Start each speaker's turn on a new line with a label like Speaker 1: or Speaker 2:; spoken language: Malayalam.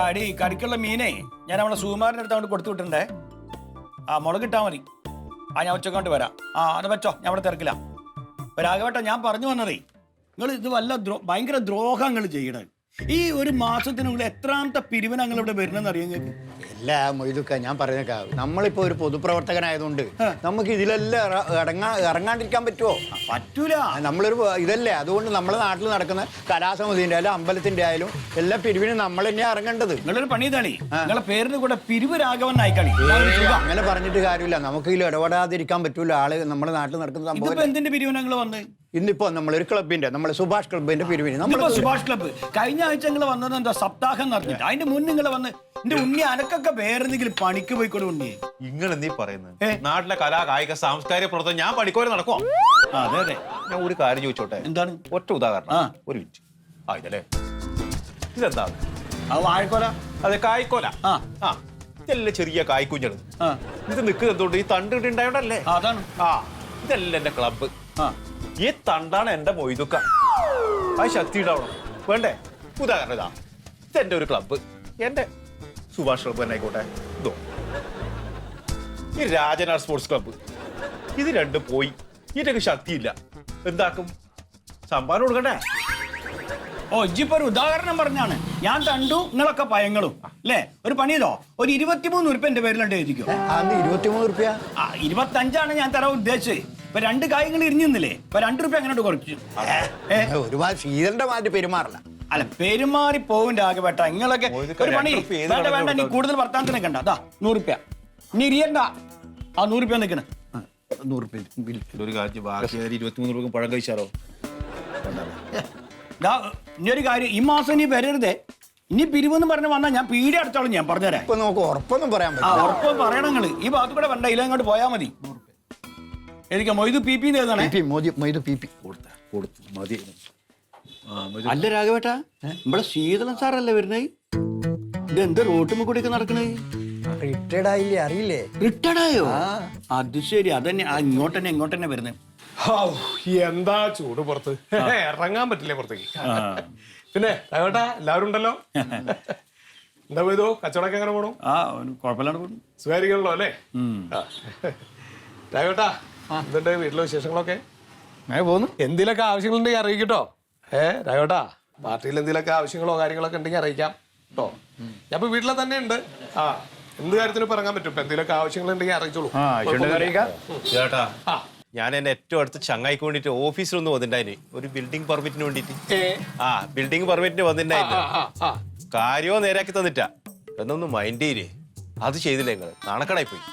Speaker 1: അടി കറിക്കുള്ള മീനേ ഞാൻ നമ്മളെ സുകുമാരൻ്റെ അടുത്ത് അങ്ങോട്ട് കൊടുത്തു വിട്ടുണ്ടേ. മുളക് ഇട്ടാൽ മതി. ഞാൻ ഉച്ചക്കൊണ്ട് വരാം. അത് വെച്ചോ, ഞാൻ അവിടെ തിരക്കില്ല. രാഘവേട്ട, ഞാൻ പറഞ്ഞു വന്നതേ, നിങ്ങൾ ഇത് വല്ല ഭയങ്കര ദ്രോഹങ്ങൾ ചെയ്യണത്. ഈ ഒരു മാസത്തിനുള്ളിൽ എത്രാമത്തെ പിരിവിന് ഞങ്ങൾ ഇവിടെ വരുന്നെന്ന് അറിയാൻ നിങ്ങൾക്ക്?
Speaker 2: ഇല്ല മൊയ്തുക്ക, ഞാൻ പറഞ്ഞേക്കാം, നമ്മളിപ്പോ ഒരു പൊതുപ്രവർത്തകനായതുകൊണ്ട് നമുക്ക് ഇതിലെല്ലാം ഇറങ്ങാണ്ടിരിക്കാൻ പറ്റുമോ?
Speaker 1: പറ്റൂല.
Speaker 2: നമ്മളൊരു ഇതല്ലേ, അതുകൊണ്ട് നമ്മുടെ നാട്ടിൽ നടക്കുന്ന കലാസമിതിന്റെ ആയാലും അമ്പലത്തിന്റെ ആയാലും എല്ലാ പിരിവിനും നമ്മൾ തന്നെയാ ഇറങ്ങേണ്ടത്.
Speaker 1: നിങ്ങളൊരു പണി ഇതാണ്, നിങ്ങളെ പേരിന് കൂടെ പിരിവ് രാഘവൻ ആയിക്കളി.
Speaker 2: അങ്ങനെ പറഞ്ഞിട്ട് കാര്യമില്ല, നമുക്ക് ഇതിൽ ഇടപെടാതിരിക്കാൻ പറ്റൂല. ആള് നമ്മുടെ നാട്ടിൽ നടക്കുന്ന സംഭവം.
Speaker 1: എന്തിന്റെ പിരിവിന് ഞങ്ങൾ വന്ന്?
Speaker 2: ഇന്നിപ്പോ നമ്മളൊരു ക്ലബിന്റെ, നമ്മളെ സുഭാഷ് ക്ലബിന്റെ പിരിവിന്.
Speaker 1: നമ്മളിപ്പോ സുഭാഷ് ക്ലബ്ബ് കഴിഞ്ഞ ആഴ്ച നിങ്ങൾ വന്നത് എന്താ സപ്താഹം നടന്നിട്ട്, അതിന്റെ മുന്നേ നിങ്ങൾ വന്ന് എന്റെ ഉണ്ണി അനക്കൊക്കെ വേറെന്തെങ്കിലും പണിക്ക് പോയിക്കോട്ടെ ഉണ്ണി.
Speaker 3: ഇങ്ങനെ നീ പറയുന്നത് നാട്ടിലെ കലാ കായിക സാംസ്കാരിക പ്രവർത്തനം ഞാൻ പണിക്കോരെ നടക്കുമോ?
Speaker 1: അതെ അതെ.
Speaker 3: ഞാൻ ഒരു കാര്യം ചോദിച്ചോട്ടെ?
Speaker 1: എന്താണ്?
Speaker 3: ഒറ്റ ഉദാഹരണം, ഒരു മിനിറ്റ്. ഇതല്ലേ ഇതെന്താ?
Speaker 1: അത് വാഴക്കോല.
Speaker 3: അതെ, കായ്ക്കോല. ഇതെല്ലാം ചെറിയ കായ്ക്കുഞ്ഞത്. ഇത് നിൽക്കുന്നത് എന്തുകൊണ്ട്? ഈ തണ്ട് ഉണ്ടായോണ്ടല്ലേ?
Speaker 1: അതാണ്.
Speaker 3: ഇതെല്ലാം എന്റെ ക്ലബ്ബ്. ഈ തണ്ടാണ് എന്റെ മൊയ്തുക്ക. അത് ശക്തി ഉണ്ടാവണം വേണ്ടേ? ഉദാഹരണം ഇതാ, ഇതെന്റെ ഒരു ക്ലബ്ബ്, എന്റെ സുഭാഷ് ക്ലബ്ബ് തന്നെ ആയിക്കോട്ടെ. ഇതോ ഈ രാജനാർ സ്പോർട്സ് ക്ലബ്ബ്, ഇത് രണ്ടും പോയി. ഇതിനൊക്കെ ശക്തിയില്ല, എന്താക്കും? സംഭാവന കൊടുക്കണ്ടേ?
Speaker 1: ഇജിപ്പോ ഒരു ഉദാഹരണം പറഞ്ഞാണ്. ഞാൻ തണ്ടു, നിങ്ങളൊക്കെ പയങ്ങളും അല്ലേ? ഒരു പണി ചെയ്തോ, ഒരു 23 ഉറുപ്പ്യ എന്റെ പേരിലുണ്ട് എഴുതിക്കോ.
Speaker 2: 23 ഉറുപ്പ്യ?
Speaker 1: 25 ഞാൻ തരാൻ ഉദ്ദേശിച്ചത്. ഇപ്പൊ 2 കായങ്ങൾ ഇരിഞ്ഞില്ലേ, ഇപ്പൊ 2 ഉറുപ്പ്യ അങ്ങനെ കുറച്ചു.
Speaker 2: ഒരുപാട് ശീതന്റെ മാറ്റി പെരുമാറില്ല.
Speaker 1: അല്ല, പെരുമാറി പോകും രാഘവേട്ട. നിങ്ങളൊക്കെ ഒരു പണി വേണ്ട വേണ്ട, നീ കൂടുതൽ വർത്താനത്തിന് നിൽക്കണ്ട. 100 ഉറുപ്പ്യ നീ ഇരിയണ്ട. 100 ഉറുപ്പ്യ നിൽക്കണ. 100 ഉറുപ്പ്യ
Speaker 3: ഒരു കാര്യം, ബാക്കി 23 രൂപ പഴം കഴിച്ചാലോ?
Speaker 1: ഇനി ഒരു കാര്യം, ഈ മാസം നീ വരരുതേ. ഇനി പിരിവെന്ന് പറഞ്ഞ് വന്നാൽ ഞാൻ പീടി അടച്ചോളും. ഞാൻ പറഞ്ഞുതരാം.
Speaker 2: ഇപ്പൊ നമുക്ക് ഉറപ്പൊന്നും പറയാൻ പറ്റില്ല.
Speaker 1: ഉറപ്പ് പറയണം നിങ്ങള്. ഈ ഭാഗത്ത് കൂടെ വേണ്ട, ഇല്ല അങ്ങോട്ട് പോയാൽ മതി. എനിക്ക് മൊയ്തു പി പി
Speaker 3: കൊടുത്തു മതി.
Speaker 1: അല്ല രാഘവേട്ട, ഇവിടെ ശീതളൻ സാറല്ലേ വരുന്നേ? ഇത് എന്താ റോട്ടുമ്മ കൂടിയൊക്കെ നടക്കണേ?
Speaker 2: റിട്ടയർഡ് ആയില്ലേ? അറിയില്ലേ?
Speaker 1: റിട്ടയർഡ് ആയോ? അത് ശരി. അതന്നെ, ഇങ്ങോട്ട് തന്നെ വരുന്നത്.
Speaker 4: എന്താ ചൂട് പുറത്ത്, ഇറങ്ങാൻ പറ്റില്ലേ പുറത്തേക്ക്. പിന്നെ രാഘവേട്ടാ, എല്ലാവരും ഉണ്ടല്ലോ. എന്താ പോയതോ, കച്ചവടമൊക്കെ എങ്ങനെ പോണു?
Speaker 1: കുഴപ്പമില്ലാണ്ട് പോകുന്നു.
Speaker 4: സുഖാരിക്കണല്ലോ അല്ലേ? രാഘവേട്ടാ, എന്തുണ്ട് വീട്ടിലെ വിശേഷങ്ങളൊക്കെ?
Speaker 1: പോകുന്നു.
Speaker 4: എന്തെങ്കിലുമൊക്കെ ആവശ്യങ്ങളുണ്ടെങ്കിൽ അറിയിക്കട്ടോ. രാഘവേട്ടാ, പാർട്ടിയിൽ എന്തെങ്കിലുമൊക്കെ ആവശ്യങ്ങളോ കാര്യങ്ങളൊക്കെ ഉണ്ടെങ്കിൽ അറിയിക്കാം കേട്ടോ. ഞാൻ ഇപ്പൊ വീട്ടിലെ തന്നെ ഉണ്ട്. എന്ത് കാര്യത്തിനും ഇപ്പൊ ഇറങ്ങാൻ പറ്റും. ഇപ്പൊ എന്തെങ്കിലുമൊക്കെ ആവശ്യങ്ങളുണ്ടെങ്കിൽ അറിയിച്ചോളൂ.
Speaker 3: ചേട്ടാ, ഞാൻ എന്നെ ഏറ്റവും അടുത്ത് ചങ്ങായിക്ക് വേണ്ടിട്ട് ഓഫീസിലൊന്ന് വന്നിട്ടുണ്ടായിന്, ഒരു ബിൽഡിംഗ് പെർമിറ്റിന് വേണ്ടിട്ട്. ബിൽഡിംഗ് പെർമിറ്റിന് വന്നിട്ടുണ്ടായിരുന്നു. കാര്യമോ നേരാക്കി തന്നിട്ടാ, എന്നൊന്നും മൈൻഡ് ചെയ്യേ. അത് ചെയ്തില്ല, നിങ്ങള് നാണക്കടായി പോയി.